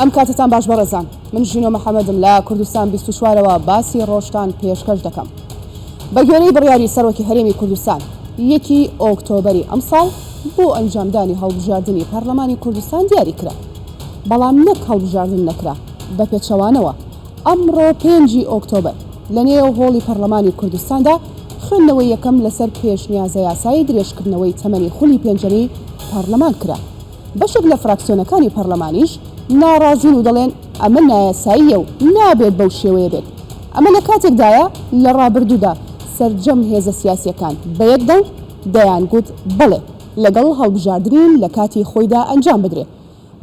ئەم کاتتان باش بەڕێزان، من ژینۆ محەممەدم لە کوردستان 24ەوە باسی ڕۆژتان پێشکەش دەکەم. بە گوێرەی بڕیاری سەرۆکی هەرێمی کوردستان 1 ئۆکتۆبەری ئەم ساڵ بۆ ئەنجامدانی هەڵبژاردننی پەرلەمانی کوردستان دیاری کرا، بەڵام نەک هەڵبژاردن نەکرا بە پێچەوانەوە. ئەمڕۆ 5 ئۆکتۆبەر لە نێو هۆڵی پەرلەمانی کوردستاندا خوێندنەوەی یەکەم لەسەر پێشنیازە یاسایی درێژکردنەوەی تەمەنی خولی پێنجەمی پەرلەمان کرا. بەشێک لە فراکسیۆنەکانی پەرلەمانیش ناڕازین و دەڵێن ئەمە نایاساییە و نابێت بەو شێوەیە بێت. ئەمە لە کاتێکدایە لە ڕابردوودا سەرجەم هێزە سیاسیەکان بەیەک دەنگ دەیان گوت بڵێ لەگەڵ هەڵبژاردنین لە کاتی خۆیدا ئەنجام بدرێت،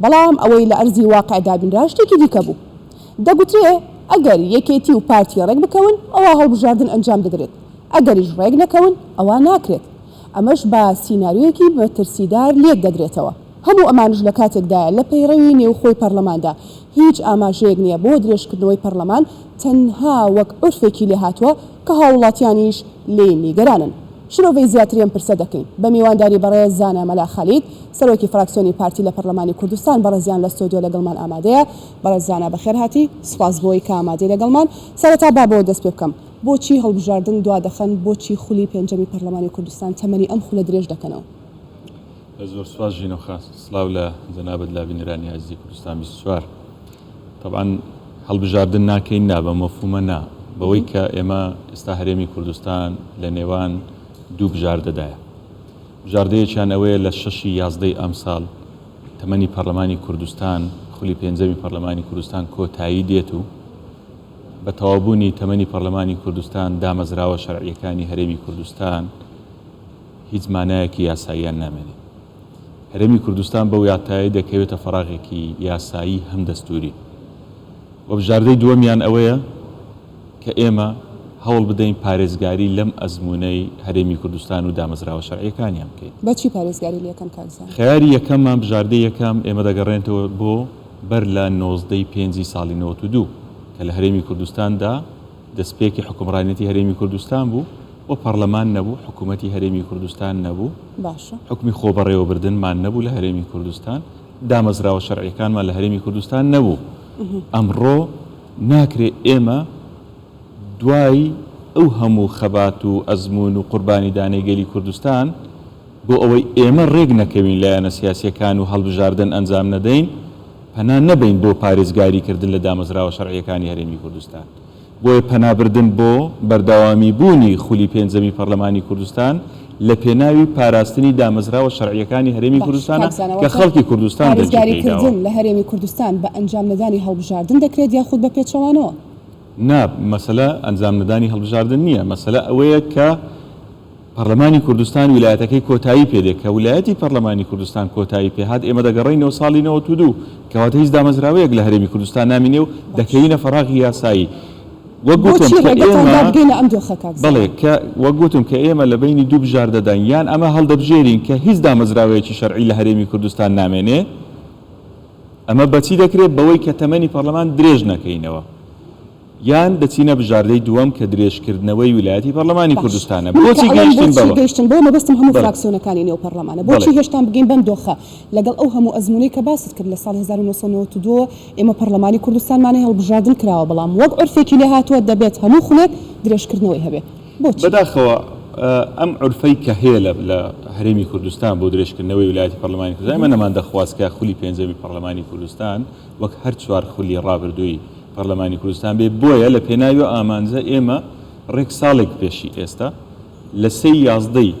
بەڵام ئەوەی لە ئەرزی واقعدا بینرا شتێکی دیکە بوو. دەگوترێ ئەگەر یەکێتی و پارتی ڕێک بکەون ئەوە هەڵبژاردن ئەنجام دەدرێت، ئەگەریش ڕێک نەکەون ئەوە ناکرێت. ئەمەش بە سیناریۆیەکی مەترسیدار لێک دەدرێتەوە. هەموو ئەمانش لە کاتێکدایە لە پەیڕەوی نێوخۆی پەرلەماندا هیچ ئاماژەیەک نییە بۆ درێژکردنەوەی پەرلەمان، تەنها وەک عورفێکی لێ هاتووە کە هاوڵاتیانیش لێ نیگەرانن. شرۆڤەی زیاتریم پرسە دەکەین بە میوانداری بەڕێز زانە مەلا خەلید، سەرۆکی فراکسیۆنی پارتی لە پەرلەمانی کوردستان. بەڕێزیان لە ستۆدیۆ لەگەڵمان ئامادەیە. بەڕێز زانە بەخێر هاتی، سوپاس بۆی کە ئامادەی لەگەڵمان. سەرەتا با بۆ دەست پێ بکەم، بۆچی هەڵبژاردن دوا دەخەن، بۆچی خولی پێنجەمی پەرلەمانی کوردستان تەمەنی ئەم خولە درێژ دەکەنەوە؟ زۆر سوپاس ژینۆ خاس، سڵاو لە جەنابەت لاوینەرانی عەزیزی کوردستان 24. طبعاً هەڵبژاردن ناکەین نا بە مەفهومە نا، بەوەی کە ئێمە ئێستا هەرێمی کوردستان لە نێوان دوو بژاردەدایە. بژاردەیەکیان ئەوەیە لە 6 یازدەی ئەم ساڵ تەمەنی پەرلەمانی کوردستان، خولی پێنجەمی پەرلەمانی کوردستان کۆتایی دێت و بە تەوابوونی تەمەنی پەرلەمانی کوردستان دامەزراوە شەرعیەکانی هەرێمی کوردستان هیچ مانایەکی یاساییان نامێنێت. هەرێمی کوردستان بەو یاتایی دەکەوێتە فەراغێکی یاسایی هەم دەستوری. و بژاردەی دووەمیان ئەوەیە کە ئێمە هەوڵ بدەین پارێزگاری لەم ئەزمونەی هەرێمی کوردستان و دامەزراوە شەرعیەکانیان بکەین. بەچی پارێزگاری لەکەم کاکزان؟ خەیاری یەکەممان بژاردەی یەکەم ئێمە دەگەڕێنەوە بۆ بەر لە 19 پێنجی ساڵی 92 کە لە هەرێمی کوردستاندا دەستپێکی حکومڕانێتی هەرێمی کوردستان بوو و پەرلەمان نەبوو، حکوومەتی هەرێمی کوردستان نەبوو، باشە حکمی خۆبەڕێوەبردنمان نەبوو لە هەرێمی کوردستان، دامەزراوە شەرعیەکانمان لە هەرێمی کوردستان نەبوو. ئەمڕۆ ناکرێت ئێمە دوای ئەو هەموو خەبات و ئەزمون و قوربانی دانەی گەلی کوردستان بۆ ئەوەی ئێمە ڕێک نەکەوین لایەنە سیاسیەکان و هەڵبژاردن ئەنجام نەدەین، پەنا نەبین بۆ پارێزگاریکردن لە دامەزراوە شەرعیەکانی هەرێمی کوردستان، بۆیە پەنابردن بۆ بەردەوامی بوونی خولی پێنجەمی پەرلەمانی کوردستان لە پێناوی پاراستنی دامەزراوە شەرعیەکانی هەرێمی کوردستانە کە خەڵکی کوردستان پارێزگاریکردن لە هەرێمی کوردستان بە ئەنجام نەدانی هەڵبژاردن دەکرێت یاخود بە پێچەوانەوە؟ نا، مەسەلە ئەنجام نەدانی هەڵبژاردن نییە، مەسەلە ئەوەیە کە پەرلەمانی کوردستان ویلایەتەکەی کۆتایی پێدێت، کە ویلایەتی پەرلەمانی کوردستان کۆتایی پێهات ئێمە دەگەڕێینەوە ساڵی 92 کەواتە هیچ دامەزراوەیەک لە هەرێمی کوردستان نامینێ و دەکەوینە فەراغی یاسایی. بەڵێ کە وەگوتم کە ئێمە لە بینی دوو بژاردەدان یان ئەمە هەڵدەبژێرین کە هیچ دامەزراوەیەکی شەرعی لە هەرێمی کوردستان نامێنێ، ئەمە بەچی دەکرێت بەوەی کە تەمەنی پەرلەمان درێژ نەکەینەوە، یان دەچینە بژاردەی دووەم کە درێژکردنەوەی ویلایەتی پەرلەمانی کوردستانە. بۆچی گەیشتن بەوە؟ مەبەستم هەموو فراکسیۆنەکانی نێو پەرلەمانە. بۆچی هێشتان بگەین بەم دۆخە لەگەڵ ئەو هەموو ئەزمونەی کە باست کرد لە ساڵ 1992 ئێمە پەرلەمانی کوردستانمانەی هەڵبژاردن کراوە، بەڵام وەک عورفێکی لێ هاتووە دەبێت هەموو خولێک درێژکردنەوەی هەبێت. بۆچی؟ بەداخەوە ئەم عورفەی کە هەیە لە هەرێمی کوردستان بۆ درێژکردنەوەی ویلایەتی پەرلەمانی کوردستان، ئێمە نەمان دەخواست کە خولی پێنجەمی پەرلەمانی کوردستان وەک هەر چوار خولی ڕابردووی پەرلەمانی کوردستان بێ. بۆیە لە پێناوی ئامانجە ئێمە ڕێک ساڵێک پێشی ئێستا لە 3 یازدەی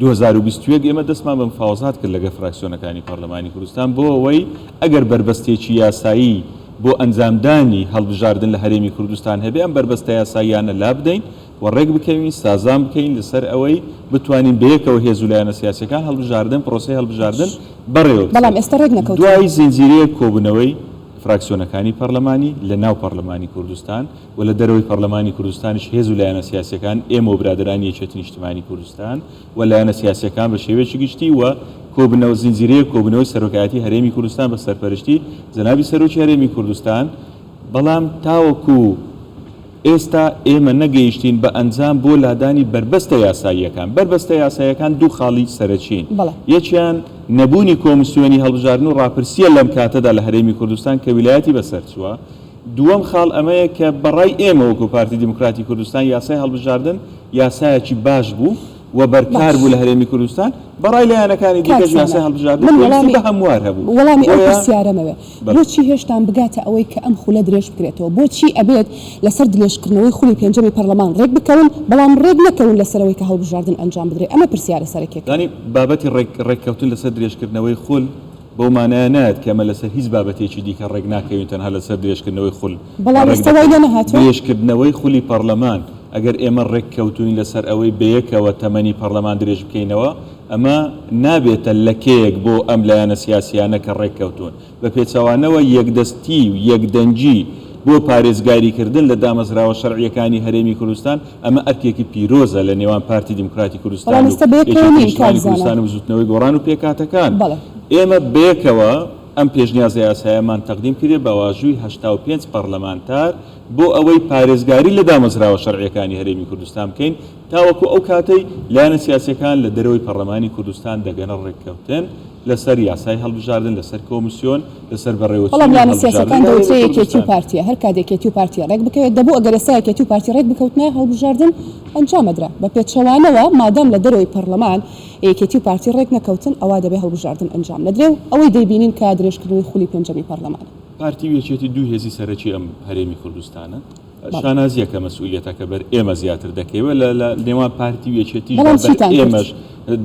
2021 ئێمە دەستمان بە مفاوەزات کرد لەگە فراکسیۆنەکانی پەرلەمانی کوردستان بۆ ئەوەی ئەگەر بربەستێکی یاسایی بۆ ئەنجامدانی هەڵبژاردن لە هەرێمی کوردستان هەبێ، ئەم بربەستە یاساییانە لا بدەین و ڕێک بکەوین، سازان بکەین لەسەر ئەوەی بتوانین بەیەکەوە هێز و لایەنە سیاسیەکان هەڵبژاردن پرۆسەی هەڵبژاردن بەڕێوە. بەڵام ئێستا ڕێک نەکەوت. دوای زنجیرەیە کۆبوونەوەی فراکسیۆنەکانی پەرلەمانی لە ناو پەرلەمانی کوردستان و لە دەرەوەی پەرلەمانی کوردستانیش هێز و لایەنە سیاسیەکان ئێمە و برادرانی یەکێتی نیشتیمانی کوردستان و لایەنە سیاسیەکان بە شێوەیەکی گشتی و کۆبوونەوە زنجیرەیە کۆبوونەوەی سەرۆکایەتی هەرێمی کوردستان بە سەرپەرشتی جەنابی سەرۆکی هەرێمی کوردستان، بەڵام تاوەکو ئێستا ئێمە نەگەیشتین بە ئەنجام بۆ لادانی بربەستە یاساییەکان. بربەستە یاساییەکان دوو خاڵی سەرەکین. یەکیان نەبوونی کۆمسیۆنی هەڵبژاردن و ڕاپرسیە لەم کاتەدا لە هەرێمی کوردستان کە ویلایەتی بەسەرچووە. دووەم خاڵ ئەمەیە کە بەڕای ئێمە وەکو پارتی دیموکراتی کوردستان یاسای هەڵبژاردن یاسایەکی باش بوو و بەرکار بوو لە هەرێمی کوردستان بەڕای لایەنەکانی دیکەش یاسای هەڵبژاردن بە هەموار هەبوو. وەڵامی ئەو پرسیارەمەوە بۆچی هێشتان بگاتە ئەوەی کە ئەم خولە درێژ بکرێتەوە؟ بۆچی ئەبێت لەسەر درێژکردنەوەی خولی پێنجەمی پەرلەمان ڕێک بکەون بەڵام ڕێک نەکەون لەسەرەوەی کە هەڵبژاردن ئەنجام بدرێت؟ ئەمە پرسیارە سەرەکیەکە. دانی بابەتی ڕێککەوتن لەسەر درێژکردنەوەی خول بۆ مانایە نایەت کە ئەمە لەسەر هیچ بابەتێکی دیکە ڕێک ناکەوین تەنها لەسەر درێژکردنەوەی خول. بەڵام ئێستاوای لە نەهاتووە درێژکردنەوەی خولی پەرلەمان ئەگەر ئێمە ڕێککەوتوین لەسەر ئەوەی بەیەکەوە تەمەنی پەرلەمان درێژ بکەینەوە ئەمە نابێتە لەکەیەک بۆ ئەم لایەنە سیاسیانە کە ڕێککەوتون بە پێچەوانەوە یەکدەستی و یەکدەنجی بۆ پارێزگاریکردن لە دامەزراوە شەرعیەکانی هەرێمی کوردستان ئەمە ئەرکێکی پیرۆزە لە نێوان پارتی دیموکراتی کوردستان و کوردستان و زوتنەوەی گۆڕان و پێکاتەکان. ئێمە بەیەکەوە ئەم پێشنیازە یاساییەمان تەقدیم کردێ بە واژووی 85 پەرلەمانتار بۆ ئەوەی پارێزگاری لە دامەزراوە شەرعیەکانی هەرێمی کوردستان بکەین تاوەکو ئەو کاتەی لایەنە سیاسیەکان لە دەرەوەی پەرلەمانی کوردستان دەگەنە ڕێککەوتن لەسەر یاسای هەڵبژاردن لەسەر کۆمسیۆن لەسەر بەڕێوەچوونی بەڵام لایەنە سیاسیەکان دەوترێت یەکێتی و پارتیە هەر کات یەکێتی و پارتیە ڕێک بکەوێت دەبوو ئەگەر ئێستا یەکێتی و پارتی ڕێک بکەوتنە هەڵبژاردن ئەنجامەدرا بە پێچەوانەوە مادام لە دەرەوەی پەرلەمان یەکێتی و پارتی ڕێک نەکەوتن ئەوا دەبێ هەڵبژاردن ئەنجام نەدرێ و ئەوەی دەیبینین کە درێژکردنەوەی خولی پێنجەمی پەرلەمان. پارتی وێچێتی دوو هێزی سەرەکی ئەم هەرێمی کوردستانە شانازیەکە مەسئولیەتەکە بەر ئێمە زیاتر دەکەوێت لە نێوان پارتی وێچێتی ئێمەش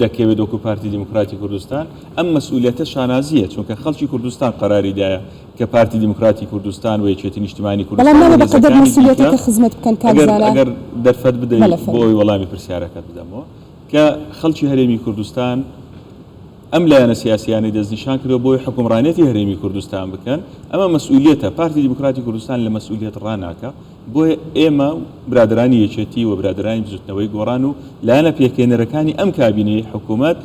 دەکەوێت وەکو پارتی دیموکراتی کوردستان ئەم مەسئولیەتە شانازیە چونکە خەڵکی کوردستان قەراریدایە کە پارتی دیموکراتی کوردستان و یەکێتی نیشتیمانی کوردستان بەڵام بەقەدەر مەسئولیەتەکە خزمەت بکەن کارزانە ئەگەر دەرفەت بدەیت بۆی وەڵامی پرسیارەکە بدەمەوە کە خەڵکی هەرێمی کوردستان ئەم لایەنە سیاسیانی دەستنیشان کردەوە بۆی حکومڕانێتی هەرێمی کوردستان بکەن ئەمە مەسئولیەتە پارتی دیموکراتی کوردستان لە مەسئولیەت ڕاناکە بۆیە ئێمە برادرانی یەکێتی و برادرانی بزوتنەوەی گۆڕان و لایەنە پێکێنەرەکانی ئەم کابینەی حکوومەت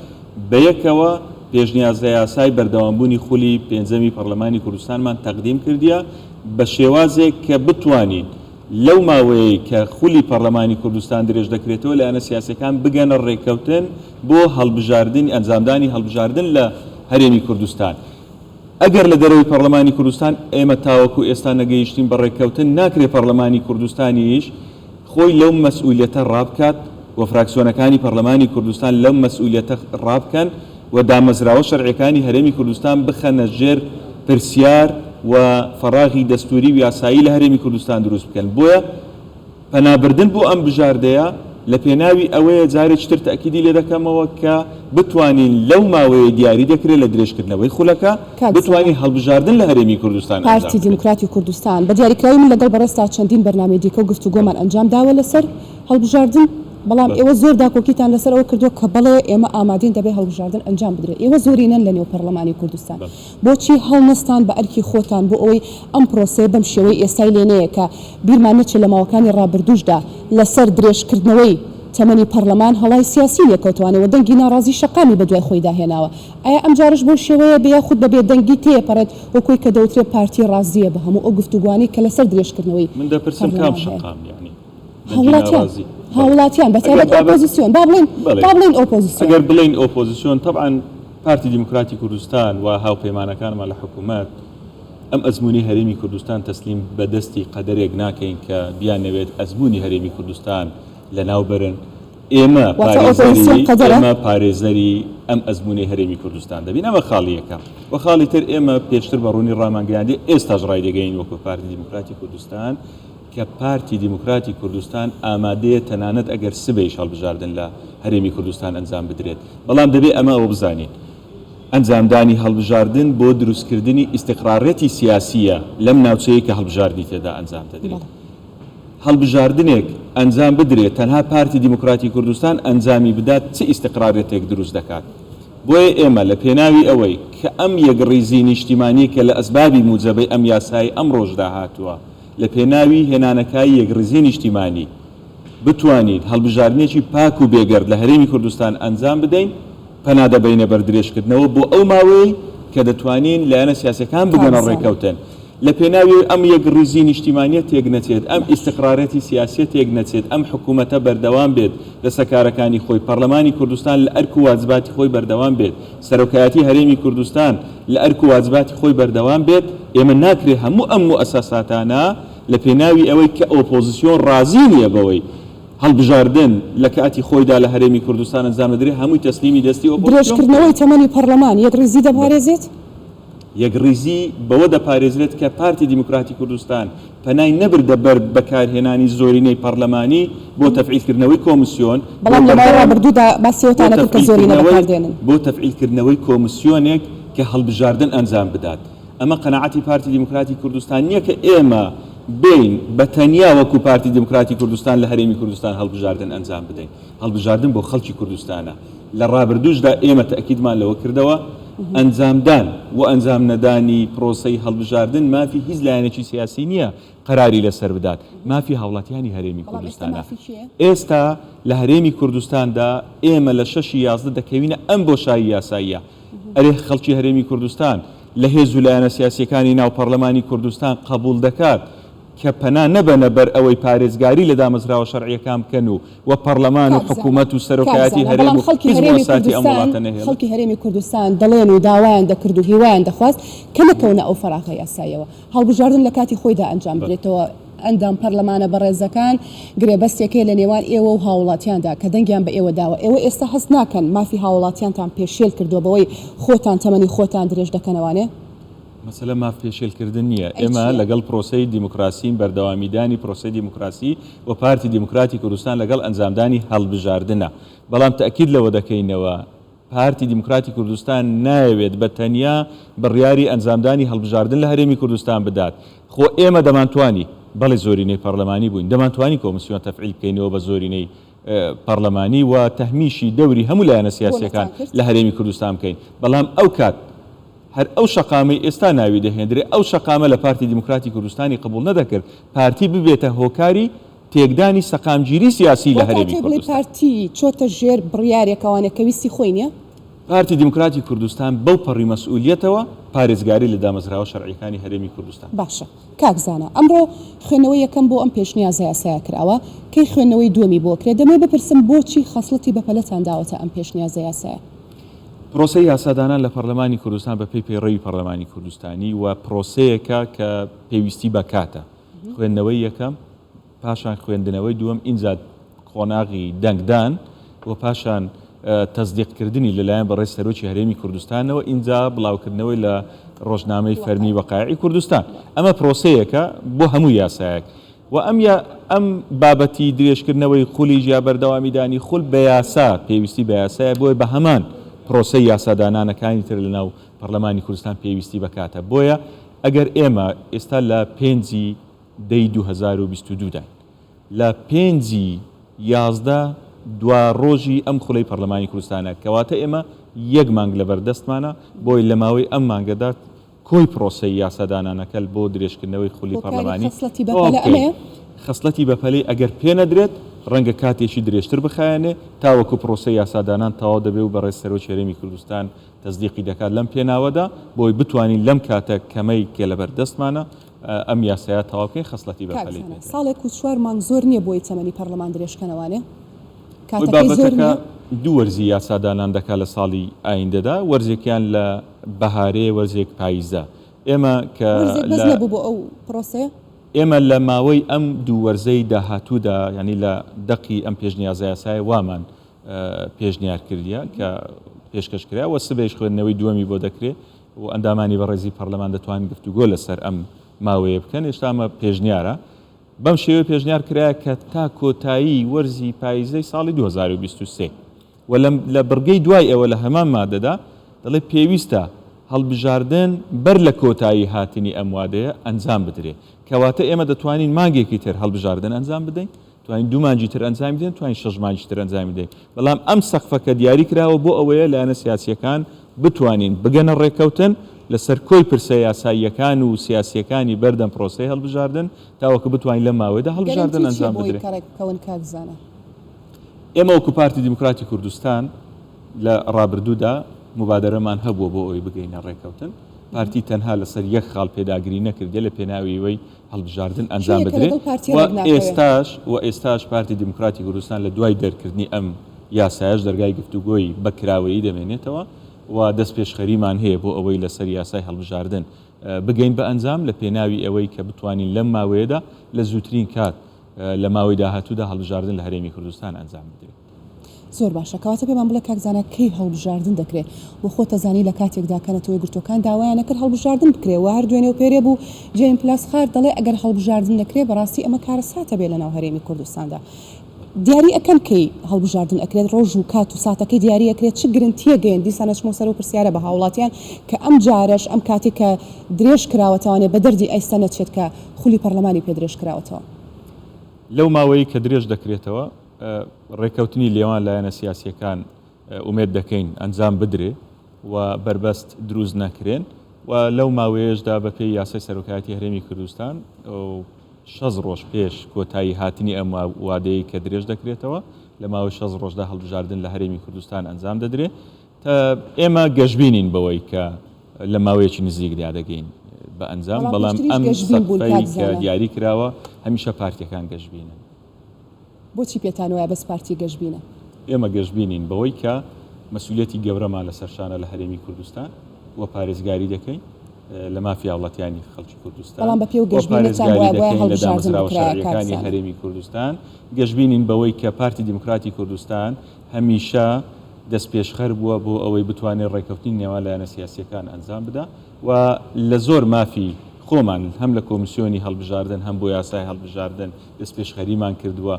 بەیەکەوە پێشنیازە یاسای بەردەوامبوونی خولی پێنجەمی پەرلەمانی کوردستانمان تەقدیم کردیە بە شێوازێک کە بتوانین لەو ماوەیە کە خولی پەرلەمانی کوردستان درێژ دەکرێتەوە لایەنە سیاسیەکان بگەنە ڕێککەوتن بۆ هەڵبژاردن ئەنجامدانی هەڵبژاردن لە هەرێمی کوردستان. ئەگەر لە دەرەوەی پەرلەمانی کوردستان ئێمە تاوەکو ئێستا نەگەیشتین بە ڕێککەوتن ناکرێت پەرلەمانی کوردستانیش خۆی لەو مەسئولیەتە ڕابکات و فراکسیۆنەکانی پەرلەمانی کوردستان لەو مەسئولیەتە ڕابکەن و دامەزراوە شەرعیەکانی هەرێمی کوردستان بخەنە ژێر پرسیار و فەراغی دەستوری و یاسایی لە هەرێمی کوردستان دروست بکەن. بۆیە پەنابردن بۆ ئەم بژاردەیە لە پێناوی ئەوەیە جارێکتر تەکیدی لێ دەکەمەوە کە بتوانین لەو ماوەیە دیاری دەکرێت لە درێژکردنەوەی خولەکە بتوانین هەڵبژاردن لە هەرێمی کوردستان. پارتی دیموکراتی کوردستان بە دیاریکراوی من لەگەڵ بەڕێستا چەندین بەرنامەی دیکە و گفتوگۆمان ئەنجام داوە لەسەر هەڵبژاردن بەڵام ئێوە زۆر داکۆکیتان لەسەر ئەوە کردووە کە بەڵێ ئێمە ئامادەین دەبێت هەڵبژاردن ئەنجام بدرێت. ئێوە زۆرینەن لە نێو پەرلەمانی کوردستان بۆچی هەڵنەستان بە ئەرکی خۆتان بۆ ئەوەی ئەم پرۆسەیە بەم شێوەی ئێستای لێنەیە کە بیرمان نەچێت لە ماوەکانی ڕابردووشدا لەسەر درێژکردنەوەی تەمەنی پەرلەمان هەڵای سیاسی لێکەوتوانەوە دەنگی ناڕازی شەقامی بەدوای خۆی داهێناوە. ئایا ئەم جارش بۆ شێوەیە بەیاخود بەبێ دەنگی تێپەڕێت وەکوی کە دەوترێت پارتی ڕازیە بە هەموو ئەو گفتوگوانی کە لەسەر درێژکردنەوەی من دەپرسم کام شەقام یعنی هاوڵاتیان بەتابەت ئۆپۆزیسیۆن با بڵێن ئۆپۆزیسیۆن ئەگەر بڵێن ئۆپۆزیسیۆن طبعا پارتی دیموکراتی کوردستان و هاوپەیمانەکانمان لە حکوومەت ئەم ئەزمموی هەرێمی کوردستان تەسلیم بە دەستی قەدەرێک ناکەین کە بیانەوێت ئەزمموی هەرێمی کوردستان لە ناوبرن ئێمە پارێزەری ئەم ئەزمموی هەرێمی کوردستان دەبین. ئەمە خاڵیەکە و خاڵی تر ئێمە پێشتر بە ڕوونی ڕامانگەیاندی ئێستاش ڕای دەگەین وەکو پارتی دیموکراتی کوردستان کە پارتی دیموکراتی کوردستان ئامادەیە تەنانەت ئەگەر سبەیش هەڵبژاردن لە هەرێمی کوردستان ئەنجام بدرێت بەڵام دەبێت ئەمە ئەوە بزانین ئەنجامدانی هەڵبژاردن بۆ دروستکردنی ئیستیقرارەتی سیاسیە لەم ناوچەیە کە هەڵبژاردنی تێدا ئەنجام دەدرێت. هەڵبژاردنێک ئەنجام بدرێت تەنها پارتی دیموکراتی کوردستان ئەنجامی بدات چه ئیستیقرارەتێک دروست دەکات. بۆیە ئێمە لە پێناوی ئەوەی کە ئەم یەکڕیزی نیشتیمانی کە لە ئەسبابی موجەبەی ئەم یاسایی ئەم ڕۆژدا هاتووە لە پێناوی هێنانەکانی یەکڕیزی نیشتیمانی بتوانین هەڵبژاردنێکی پاک و بێگەرد لە هەرێمی کوردستان ئەنجام بدەین پەنادەبەینە بەردرێژکردنەوە بۆ ئەو ماوەی کە دەتوانین لایەنە سیاسەکان بگەنە ڕێکەوتن لە پێناوی ئەم یەکڕیزی نیشتیمانیە تێک نەچێت، ئەم ئیستقرارەتی سیاسی تێک نەچێت، ئەم حکوومەتە بەردەوام بێت لە سەکارەکانی خۆی، پەرلەمانی کوردستان لە ئەرک و واجباتی خۆی بەردەوام بێت، سەرۆکایەتی هەرێمی کوردستان لە ئەرک و واجباتی خۆی بەردەوام بێت، ئێمە ناکرێت هەموو ئەم مؤسساتانە لە پێناوی ئەوەی کە ئۆپۆزیسیۆن ڕازی نییە بەوەی هەڵبژاردن لە کاتی خۆیدا لە هەرێمی کوردستان ئەنجام بدرێت، هەمووی تەسلیمی دەستی ئۆپۆزیسیۆن. درێژکردنەوەی تەمەنی پەرلەمان یەکڕیزی دەپارێزێت؟ یەکڕیزی بەوە دەپارێزرێت کە پارتی دیموکراتی کوردستان پەنای نەبردە بەر بەکارهێنانی زۆرینەی پەرلەمانی بۆ تەفعیلکردنەوەی کۆمسیۆن، بەڵام لە ماوەی ڕابردوودا باسیەوەتان نەکرد کە زۆرینە بەکاردێنن بۆ تەفعیلکردنەوەی کۆمسیۆنێک کە هەڵبژاردن ئەنجام بدات. ئەمە قەناعەتی پارتی دیموکراتی کوردستان نییە کە ئێمە بین بە تەنیا وەکو پارتی دیموکراتی کوردستان لە هەرێمی کوردستان هەڵبژاردن ئەنجام بدەین. هەڵبژاردن بۆ خەڵکی کوردستانە. لە ڕابردووشدا ئێمە تەئکیدمان لەوە کردەوە ئەنجامدان و ئەنجام نەدانی پرۆسەی هەڵبژاردن مافی هیچ لایەنێکی سیاسی نییە قەراری لەسەر بدات، مافی هاوڵاتیانی هەرێمی کوردستانە. ئێستا لە هەرێمی کوردستاندا ئێمە لە 6/11 دەکەوینە ئەم بۆشایی یاساییە. ئەرێ خەڵکی هەرێمی کوردستان لە هێز و لایەنە سیاسیەکانی ناو پەرلەمانی کوردستان قبول دەکات کە پەنا نەبەنە بەر ئەوەی پارێزگاری لە دامەزراوە شەرعیەکان بکەن و پەرلەمان و حکوومەت و سەرۆکایەتی هەرێم و هیچ ئەموڵاتە نەهێڵن. خەڵکی هەرێمی کوردستان دەڵێن و داوایان دەکرد و هیوایان دەخواست کە نەکەونە ئەو فەراغە یاساییەوە، هەڵبژاردن لە کاتی خۆیدا ئەنجام بدرێتەوە. ئەندام پەرلەمانە بەڕێزەکان گرێبەستێکی لە نێوان ئێوە و هاوڵاتیاندا کە دەنگیان بە ئێوە داوە. ئێوە ئێستا هەست ناکەن مافی هاوڵاتیانتان پێشێل کردووە بەوەی خۆتان تەمەنی خۆتان درێژ دەکەنەوانێ؟ مەسەلە ماف پێشێلکردن نییە. ئێمە لەگەڵ پرۆسەی دیموکراسین بەردەوامیدانی پرۆسەی دیموکراسی و پارتی دیموکراتی کوردستان لەگەڵ ئەنجامدانی هەڵبژاردنە. بەڵام تەئکید لەوە دەکەینەوە پارتی دیموکراتی کوردستان نایەوێت بە تەنیا بڕیاری ئەنجامدانی هەڵبژاردن لە هەرێمی کوردستان بدات. خۆ ئێمە دەمانتوانی بەڵێ زۆرینەی پەرلەمانی بووین، دەمانتوانی کۆمسیۆن تەفعیل بکەینەوە بە زۆرینەی پەرلەمانی و تەهمیشی دەوری هەموو لایەنە سیاسیەکان لە هەرێمی کوردستان بکەین. بەڵام ئەو کات هەر ئەو شەقامەی ئێستا ناوی دەهێنرێ ئەو شەقامە لە پارتی دیموکراتی کوردستانی قبول نەدەکرد پارتی ببێتە هۆکاری تێکدانی سەقامگیری سیاسی لە هەرێمی کوردستان. پارتی چۆتە ژێر بڕیارێکەوانە کە ویستی خۆی نییە؟ پارتی دیموکراتی کوردستان بەو پەڕی مەسئولیەتەوە پارێزگاری لە دامەزراوە شەرعیەکانی هەرێمی کوردستان. باشە کاکزانە ئەمڕۆ خوێندنەوەی یەکەم بۆ ئەم پێشنیازە یاسایە کراوە کەی خوێندنەوەی دووەمی بۆ کرێت. دەمێ بپرسم بۆچی خەسڵەتی بەپەلەتان داوەتە ئەم پێشنیازە یاسایە؟ پرۆسەی یاسادانان لە پەرلەمانی کوردستان بە پێی پەیڕەوی پەرلەمانی کوردستانی و پرۆسەیەکە کە پێویستی بەکاتە. خوێندنەوەی یەکەم، پاشان خوێندنەوەی دووەم، ئینجا قۆناغی دەنگدان و پاشان تەزدیقکردنی لەلایەن بەڕێز سەرۆکی هەرێمی کوردستانەوە، ئینجا بڵاوکردنەوەی لە ڕۆژنامەی فەرمی وەقایعی کوردستان. ئەمە پرۆسەیەکە بۆ هەموو یاسایەک و ئەم بابەتی درێژکردنەوەی خولی ژیا بەردەوامیدانی خول بە یاسا پێویستی بە یاسایە بۆی بە هەمان پرۆسەی یاسادانانەکانی تر لە ناو پەرلەمانی کوردستان پێویستی بەکاتە. بۆیە ئەگەر ئێمە ئێستا لە 5/2022 داین، لە 5/11 دوا ڕۆژی ئەم خولەی پەرلەمانی کوردستانە کەواتە ئێمە یەک مانگ لەبەردەستمانە بۆی لە ماوەی ئەم مانگەدا کۆی پرۆسەی یاسادانانەکە بۆ درێژکردنەوەی خولی پەرلەمانی خەسڵەتی بەپەلەی ئەگەر پێ نەدرێت ڕەنگە کاتێکی درێژتر بخایەنێ تاوەکو پرۆسەی یاسادانان تەواو دەبێ و بەڕێز سەرۆکی هەرێمی کوردستان تەزدیقی دەکات لەم پێناوەدا بۆی بتوانین لەم کاتە کەمەی کێ لەبەردەستمانە ئەم یاسایە تەواو بکەین خەسڵەتی بەپەلەی. ساڵێک و 4 مانگ زۆر نییە بۆی تەمەنی پەرلەمان درێژکەنەوانێ؟ بابەتەکە دوو وەرزی یاسادانان دەکات لە ساڵی ئایندەدا، وەرزێکیان لە بەهارەیە، وەرزێک پاییزە. ئێمە کە بۆ ئەو پرۆسەیە ئێمە لە ماوەی ئەم دوو وەرزەی داهاتوودا ینی لە دەقی ئەم پێشنیازە یاسایە وامان پێشنیار کردیە کە پێشکەشکرا وە سبەیش خوێندنەوەی دووەمی بۆ دەکرێت و ئەندامانی بەڕێزی پەرلەمان دەتوانین گفتوگۆ لەسەر ئەم ماوەیە بکەن. هێشتا ئەمە پێشنیارە بەم شێوە پێشنیار کرایە کە تا کۆتایی وەرزی پاییزەی ساڵی 2023 و لە بڕگەی دوای ئەوە لە هەمان مادەدا دەڵێ پێویستە هەڵبژاردن بەر لە کۆتایی هاتنی ئەم وادەیە ئەنجام بدرێت. کەواتە ئێمە دەتوانین مانگێکی تر هەڵبژاردن ئەنجام بدەین، توانین 2 مانگی تر ئەنجام بدەین، توانین 6 مانگی تر ئەنجام بدەین. بەڵام ئەم سەقفەکە دیاری کراوە بۆ ئەوەیە لایەنە سیاسیەکان بتوانین بگەنە ڕێکەوتن لەسەر کۆی پرسە یاساییەکان و سیاسیەکانی بەردەم پرۆسەی هەڵبژاردن تاوەکو بتوانین لە ماوەیەدا هەڵبژاردن ئەنجام بدرێت. ئێمە وەکو پارتی دیموکراتی کوردستان لە ڕابردوودا مبادرەمان هەبووە بۆ ئەوەی بگەینە ڕێکەوتن پارتی تەنها لەسەر یەک خاڵ پێداگیری نەکردێ لە پێناویەوەی هەڵبژاردن ئەنجام شوێنێکە بدرێت لەگەڵ پارتیە و ئێستاش پارتی دیموکراتی کوردستان لە دوای دەرکردنی ئەم یاسایش دەرگای گفتوگۆی بەکراوەیی دەمێنێتەوە و دەست پێشخەریمان هەیە بۆ ئەوەی لەسەر یاسای هەڵبژاردن بگەین بە ئەنجام لە پێناوی ئەوەی کە بتوانین لەم ماوەیەدا لە زووترین کات لە ماوەی داهاتوودا هەڵبژاردن لە هەرێمی کوردستان ئەنجام بدرێت. زۆر باشە کەواتە پێمان بڵێ کاکزانە کەی هەڵبژاردن دەکرێت بۆ خۆ تەزانی لە کاتێکدا کەنەتەوەی گرتوەکان داوایان نەکرد هەڵبژاردن بکرێت و هەر دوێنێ و پێرێ بوو جێم پلاس خار دەڵێ ئەگەر هەڵبژاردن نەکرێت بەڕاستی ئەمە کارە ساتە بێ لە ناو هەرێمی کوردستاندا. دیاری ئەەکەم کەی هەڵبژاردن ئەکرێت ڕۆژ و کات و ساتەکەی دیاری ئەکرێت چ گرنگتیە گەیەن دیسانە چمە سەر و پرسیارە بە هاوڵاتیان کە ئەم جارش ئەم کاتێک کە درێژ کراوەتەوانێ بە دەردی ئەیستا نەچێت کە خولی پەرلەمانی پێ درێژ کراوەتەوە. لەو ماوەی کە درێژ دەکرێتەوە ڕێکەوتنی لێوان لایەنە سیاسیەکان ئومێد دەکەین ئەنجام بدرێ و بربەست دروست نەکرێن و لەو ماوەیەشدا بە پێی یاسای سەرۆکایەتی هەرێمی کوردستان 6 ڕۆژ پێش کۆتایی هاتنی ئەم وادەیە کە درێژ دەکرێتەوە لە ماوەی 6 ڕۆژدا هەڵبژاردن لە هەرێمی کوردستان ئەنجام دەدرێت تا ئێمە گەشتبینین بەوەی کە لە ماوەیەکی نزیکدا دەگەین بە ئەنجام بەڵام ئەم سەفەی کە دیاری کراوە هەمیشە پارتیەکان گەشتبینن. بۆچی پێتان وایە بەس پارتی گەشتبینە؟ ئێمە گەشتبینین بەوەی کە مەسئولیەتی گەورەمان لەسەر شانە لە هەرێمی کوردستان و پارێزگاری دەکەین لە مافی هاوڵاتیانی خەڵکی کوردستان بەڵام بە پێ و گەشتبینەتان وایە بۆیە هەڵبژاردن شارەکانی هەرێمی کوردستان گەشتبینین بەوەی کە پارتی دیموکراتی کوردستان هەمیشە دەست پێشخەر بووە بۆ ئەوەی بتوانێت ڕێکەوتنی نێوان لایەنە سیاسیەکان ئەنجام بدە و لە زۆر مافی خۆمان هەم لە کۆمیسیۆنی هەڵبژاردن هەم بۆ یاسای هەڵبژاردن دەست پێشخەریمان کردووە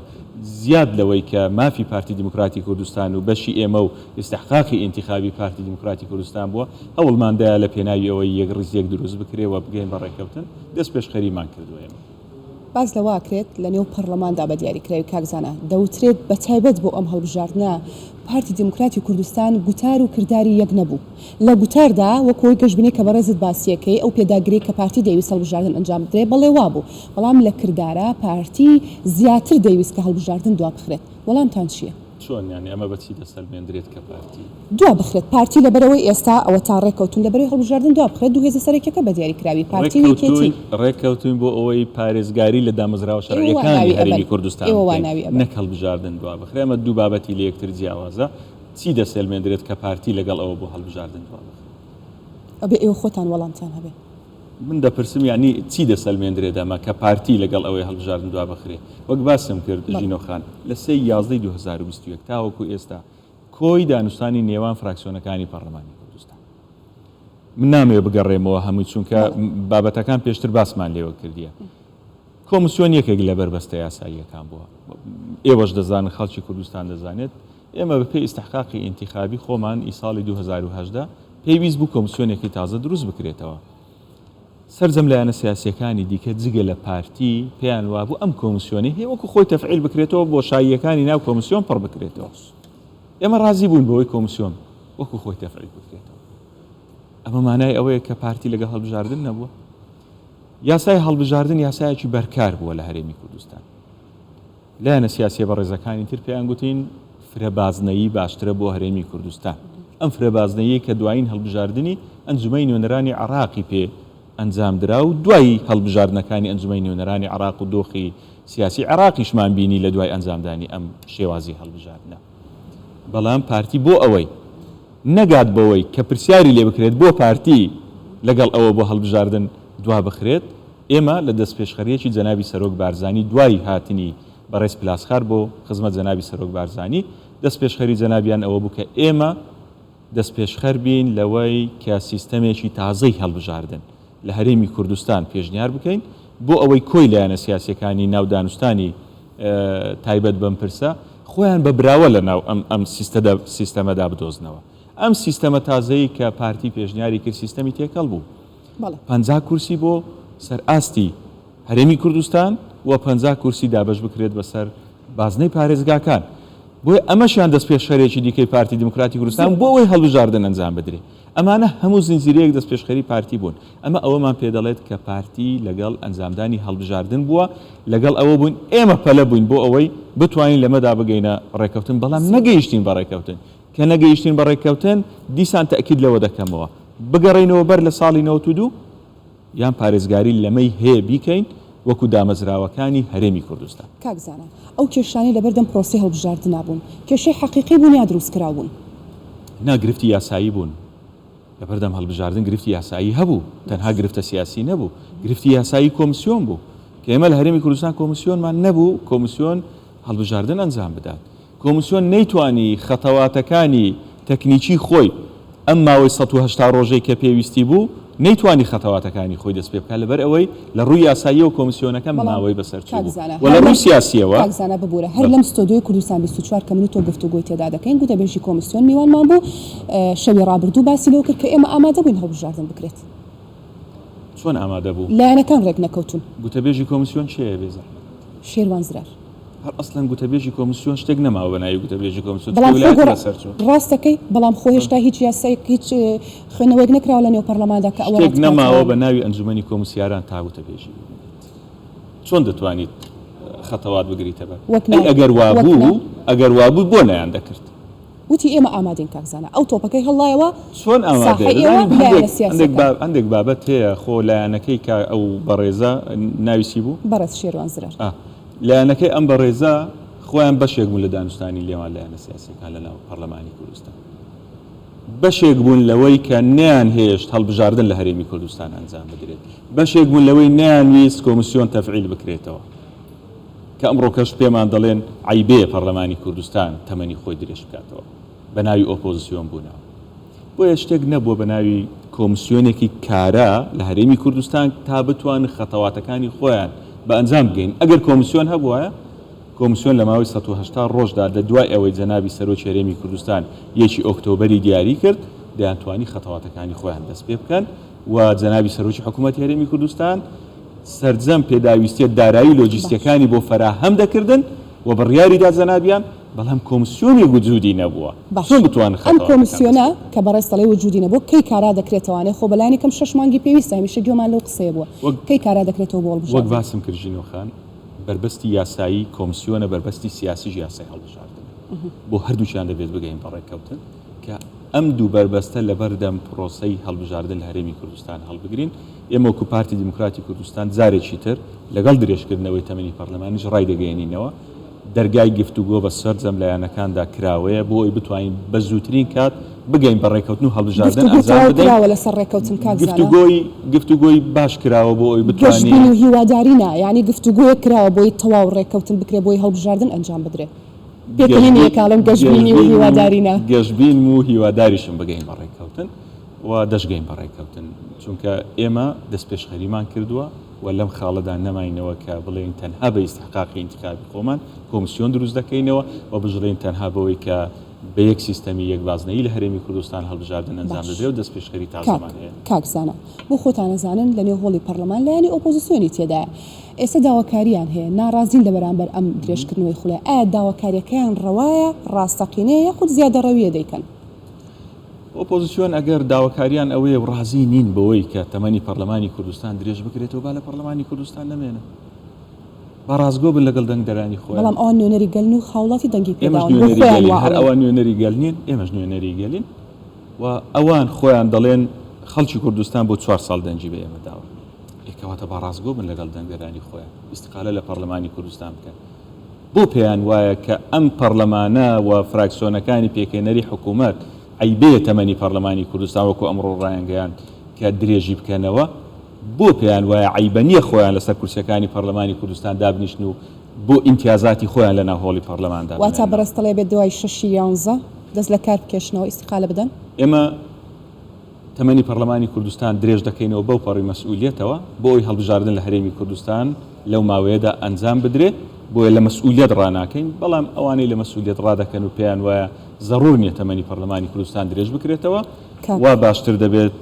زیاد لەوەی کە مافی پارتی دیموکراتی کوردستان و بەشی ئێمە و استحقاقی انتخابی پارتی دیموکراتی کوردستان بووە هەوڵماندایە لە پێناوی ئەوەی یەک ڕیزێک دروست بکرێەوە بگەین بە ڕێکەوتن دەست پێشخەریمان کردووە ئێمە. باز لەواکرێت لە نێو پەرلەماندا بە دیاریکراوی کاکزانە دەوترێت بە تایبەت بۆ ئەم هەڵبژاردنە پارتی دیموکراتی کوردستان گوتار و کردداری یەک نەبوو لە گوتاردا وەکۆی گەشتبینێک کە بەڕێزت باسیەکەی ئەو پێداگری کە پارتی دەویست هەڵبژاردن ئەنجام بدرێت بەڵێ وابوو بەڵام لە کردارە پارتی زیاتر دەویست کە هەڵبژاردن دوا بخرێت. وەڵامتان چییە؟ چۆن یانی ئەمە بەچی دەسەلمێنرێت کە پارتی دوا بخرێت پارتی لەبەرەوەی ئێستا ئەوە تا ڕێکەوتون لەبەرەوەی هەڵبژاردن دوا بخرێت دوو هێزە سەرەکیەکە بە دیاریکراوی پارتی ڕێکەوتون بۆ ئەوەی پارێزگاری لە دامەزراوە شەرعیەکانی هەرێمی کوردستان نەک هەڵبژاردن دوا بخرێت. ئەمە دوو بابەتی لە یەکتر جیاوازە چی دەسەلمێنرێت کە پارتی لەگەڵ ئەوە بۆ هەڵبژاردن دوا بخرێت؟ ئەبێ ئێوە خۆتان وەڵامتان هەبێ. من دەپرسم یعنی چی دەسەلمێنرێت ئەمە کە پارتی لەگەڵ ئەوەی هەڵبژاردن دوا بخرێت؟ وەک باسم کرد ژینۆخان لە 3/11/2021 تاوەکو ئێستا کۆی دانوستانی نێوان فراکسیۆنەکانی پەرلەمانی کوردستان من نامەوێت بگەڕێمەوە هەمووی چونکە بابەتەکان پێشتر باسمان لێوە کردیە. کۆمیسیۆن یەکێک لە بەربەستە یاساییەکان بووە ئێوەش دەزانن خەڵکی کوردستان دەزانێت ئێمە بە پێی ئیستحقاقی ئینتیخابی خۆمان ئی ساڵی 2018 پێویست بوو کۆمیسیۆنێکی تازە دروست بکرێتەوە. سەرجەم لایەنە سیاسیەکانی دیکە جگە لە پارتی پێیان وابوو ئەم کۆمیسیۆنی هەیە وەکو خۆی تەفعیل بکرێتەوە بۆ شاییەکانی ناو کۆمیسیۆن پڕ بکرێتەوە. ئێمە ڕازی بوون بەوەی کۆمیسیۆن وەکو خۆی تەفعیل بکرێتەوە. ئەمە مانای ئەوەیە کە پارتی لەگەڵ هەڵبژاردن نەبووە. یاسای هەڵبژاردن یاسایەکی بەرکار بووە لە هەرێمی کوردستان. لایەنە سیاسی بەڕێزەکانی تر پێیان گوتین فرەبازنەیی باشترە بۆ هەرێمی کوردستان. ئەم فرەبازنەیە کە دوایین هەڵبژاردننی ئەنجومەی نوێنەرانی عراقی پێ ئەنجام درا و دوای هەڵبژاردنەکانی ئەنجومەی نوێنەرانی عراق و دۆخی سیاسی عراقیشمان بینی لە دوای ئەنجامدانی ئەم شێوازی هەڵبژاردنە. بەڵام پارتی بۆ ئەوەی نەگات بەوەی کە پرسیاری لێ بکرێت بۆ پارتی لەگەڵ ئەوە بۆ هەڵبژاردن دوا بخرێت ئێمە لە دەست پێشخەریەکی جەنابی سەرۆک بارزانی دوای هاتنی بەڕێز پلاسخار بۆ خزمەت جەنابی سەرۆک بارزانی دەست پێشخەری جەنابیان ئەوە بوو کە ئێمە دەست پێشخەر بین لەوەی کە سیستەمێکی تازەی هەڵبژاردن لە هەرێمی کوردستان پێشنیار بکەین بۆ ئەوەی کۆی لایەنە سیاسیەکانی ناودانوستانی تایبەت بەم پرسە خۆیان بە براوە لە ناو ئەم سیستەمەدا بدۆزنەوە. ئەم سیستەمە تازەی کە پارتی پێشنیاری کرد سیستەمی تێکەڵ بوو 50 کورسی بۆ سەر ئاستی هەرێمی کوردستان و 50 کورسی دابش بکرێت بەسەر بازنەی پارێزگاکان. بۆی ئەمەشیان دەست پێشخەرێکی دیکەی پارتی دیموکراتی کوردستان بۆ ئەوەی هەڵبژاردن ئەنجام بدرێت. ئەمانە هەموو زنجیرەیەک دەست پێشخەری پارتی بوون. ئەمە ئەوەمان پێ دەڵێت کە پارتی لەگەڵ ئەنجامدانی هەڵبژاردن بووە لەگەڵ ئەوە بوون ئێمە پەلە بووین بۆ ئەوەی بتوانین لەمەدا بگەینە ڕێکەوتن بەڵام نەگەیشتین بە ڕێکەوتن کە نەگەیشتین بە ڕێکەوتن دیسان تەکید لەوە دەکەمەوە بگەڕێنەوە بەر لە ساڵی 92 یان پارێزگاری لەمەی هەیە بیکەین وەکو دامەزراوەکانی هەرێمی کوردستان. کاکزانە ئەو کێشانەی لەبەردەم پرۆسی هەڵبژاردننا بوون کێشەی حەقیقی بوون یا دروستکرا بوون؟ ناگرفتی یاسایی بوون لەبەردەم هەڵبژاردن گرفتی یاسایی هەبوو تەنها گرفتە سیاسی نەبوو گرفتی یاسایی کۆمسیۆن بوو کە ئێمە لە هەرێمی کوردستان کۆمسیۆنمان نەبوو کۆمسیۆن هەڵبژاردن ئەنجام بدات کۆمسیۆن نەیتوانی خەتەواتەکانی تەکنیکی خۆی ئەم ماوەی 180 ڕۆژەی کە پێویستی بوو نەیتوانی خەتەواتەکانی خۆی دەست پێ بکات لەبەر ئەوەی لە ڕووی یاساییەوە کۆمسیۆنەکە ماوەی بەسەرچوو بوو و لە ڕووی سیاسیەوە کاکزانە ببوورە هەر لەم ستۆدیۆی کوردستان 24 کە من و تۆ گفتوگۆی تێدا دەکەین گوتەبێژی کۆمسیۆن میوانمان بوو شەوی ڕابردوو باسی لەوە کرد کە ئێمە ئامادە بووین هەڵبژاردن بکرێت. چۆن ئامادە بوو؟ لایەنەکان ڕێک نەکەوتون. گوتەبێژی کۆمسیۆن چییە بێزە؟ شێروان زرار. هەر ئەسڵەن گوتەبێژی کۆمسیۆن شتێک نەماوە بە ناوی گوتەبێژی کۆمسیۆن ڕاستەکەی بەڵام خۆ هێشتا هیچ یاسایەک هیچ خوێنەوەیەک نەکراوە لە نێو پەرلەماندا کە شتێک نەماوە بە ناوی ئەنجومەنی کۆمسیاران تا گوتەبێژی چۆن دەتوانیت خەتەوات بگریتە بەر ئەگەر وابوو بۆ نەیان دەکرد وتی ئێمە ئامادەین کاکزانە ئەو تۆپەکەی هەڵایەوە چۆن ئەندێک بابەت هەیە خۆ لایەنەکەی کە ئەو بەڕێزە ناویسی بوو بەڕێز شێروان زرار لایەنەکەی ئەم بەڕێزە خۆیان بەشێک بوون لە دانوستانی لێوان لایەنە سیاسیەکان لەناو پەرلەمانی کوردستان بەشێک بوون لەوەی کە نیان هێشت هەڵبژاردن لە هەرێمی کوردستان ئەنجام بدرێت بەشێک بوون لەوەی نیانویست کۆمسیۆن تەفعیل بکرێتەوە کە ئەمڕۆ کەش پێمان دەڵێن عیبێ پەرلەمانی کوردستان تەمەنی خۆی درێژ بکاتەوە بە ناوی ئۆپۆزیسیۆن بوونەوە بۆیە شتێک نەبووە بە ناوی کۆمسیۆنێکی کارە لە هەرێمی کوردستان تا بتوانن خەتەواتەکانی خۆیان بە ئەنجام بگەین ئەگەر کۆمسیۆن هەبووە کۆمسیۆن لە ماوەی 180 ڕۆژدا لە دوای ئەوەی جەنابی سەرۆکی هەرێمی کوردستان 1 ئۆکتۆبەری دیاری کرد دەیانتوانی خەتەواتەکانی خۆیان دەست پێ بکەن و جەنابی سەرۆکی حکوومەتی هەرێمی کوردستان سەرجەم پێداویستیە دارایی لۆجیستیەکانی بۆ فەراهەم دەکردن و بڕیاریدا جەنابیان بەڵام کۆمسیۆنی وجودی نەبووە چۆن بتوان ئەم کۆمسیۆنە کە بەڕێستەڵی وجودی نەبوو کەی کارا دەکرێتەوەوانێ خۆ بەلانی کەم 6 مانگی پێویستە هەمیشە گوێمان لەو قسەیە بووە کەی کارا دەکرێتەوە بۆ هەڵبژاردن وەک باسم کردژینەوە خان بربەستی یاسایی کۆمسیۆنە بربەستی سیاسیش یاسای هەڵبژاردن بۆ هەردووچیان دەبێت بگەین بەڕێکەوتن کە ئەم دوو بربەستە لەبەردەم پرۆسەی هەڵبژاردن لە هەرێمی کوردستان هەڵبگرین ئێمە وەکو پارتی دیموکراتی کوردستان جارێکی تر لەگەڵ درێژکردنەوەی تەمەنی پەرلەمانیش ڕای دەگەێنینەوە دەرگای گفتوگۆ بە سەرجەم لایەنەکاندا کراوەیە بۆ ئەوی بتوانین بە زووترین کات بگەین بەڕێکەوتن و هەڵبژاردن ئەنجام بدەین لەسەر ڕێکەوتن گفتوگۆی باش کراوە بۆ ئەوی بتوانین گەشتبین و هیوادارینا یعنی گفتوگۆیە کراوە بۆی تەواو ڕێکەوتن بکرێ بۆی هەڵبژاردن ئەنجام بدرێت پێکەنین یەکاڵم گەشتبینی و هیوادارینا گەشتبین و هیواداریشم بگەین بەڕێکەوتن و دەشگەین بەڕێکەوتن چونکە ئێمە دەست پێشخەریمان کردووە و لەم خاڵەدا نەماینەوە کە بڵێن تەنها بە ئیستحقاقی ئینتیخابی خۆمان کۆمسیۆن دروست دەکەینەوە و بژڵێن تەنها بەوەی کە بە یەک سیستەمی یەکبازنەی لە هەرێمی کوردستان هەڵبژاردن ئەنجام دەدرێت و دەست پێشخەری تازەمان هەیە. کاکزانە بۆ خۆتان نەزانن لە نێو هۆڵی پەرلەمان لایەنی ئۆپۆزیسیۆنی تێدایە ئێستا داواکاریان هەیە ناڕازین لە بەرامبەر ئەم درێژکردنەوەی خولای ئایا داواکاریەکەیان ڕەوایە ڕاستەقینەیە یاخود زیادە ڕەویە دەیکەن ئۆپۆزیسیۆن ئەگەر داواکاریان ئەوەیە ڕازی نین بەوەی کە تەمەنی پەرلەمانی کوردستان درێژ بکرێتەوە با لە پەرلەمانی کوردستان نەمێنە با ڕازگۆ بن لەگەڵ دەنگ دەرانی خۆیان بەڵام ئەوان نوێنەری گەلن و خاوڵاتی دەنگی هەر ئەوان نوێنەری گەلنین ئێمەش نوێنەری گەلین و ئەوان خۆیان دەڵێن خەڵکی کوردستان بۆ 4 ساڵ دەنگی بە ئێمە داوە ئێکەواتە با ڕازگۆ بن لەگەڵ دەنگ دەرانی خۆیان ئیستیقالە لە پەرلەمانی کوردستان بکەن بۆ پێیان وایە کە ئەم پەرلەمانە و فراکسیۆنەکانی پێکێنەری حکوومەت عیبێ تەمەنی پەرلەمانی کوردستان وەکو ئەمڕۆ ڕایانگەیان کە درێژی بکەنەوە بۆ پێیان وایە عیبە نییە خۆیان لەسەر کورسەکانی پەرلەمانی کوردستان دابنیشن و بۆ ئیمتیازاتی خۆیان لە ناو هۆڵی پەرلەماندا واتە بەڕێستەڵێ بێت دوای 6 11 دەست لە کار بکێشنەوە ئیستیقالە بدەن ئێمە تەمەنی پەرلەمانی کوردستان درێژ دەکەینەوە بەو پەڕی مەسئولیەتەوە بۆ ئەوی هەڵبژاردن لە هەرێمی کوردستان لەو ماوەیەدا ئەنجام بدرێت بۆیە لە مەسئولیەت ڕناکەین بەڵام ئەوانەی لە مەسئولیەت ڕادەکەن و پێیان وایە ضرور نییە تەمەنی پەرلەمانی کوردستان درێژ بکرێتەوە وا باشتر دەبێت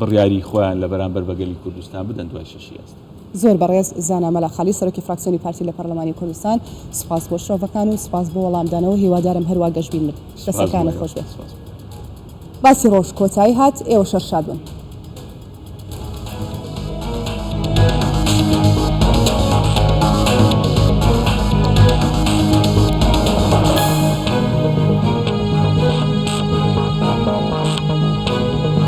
بڕیاری خۆیان لە بەرامبەر بەگەلی کوردستان بدەن دوای 6 ئەست زۆر بەڕێز زانامەلا خالی سەرۆکی فراکسیۆنی پارتی لە پەرلەمانی کوردستان سپاس بۆ شۆڤەکان و سپاس بۆ وەڵامدانەوە هیوادارم هەروە گەشتبین بێت دەستەکانت خۆش بێت باسی ڕۆژ کۆتایی هات ئێوە شەرشاد بن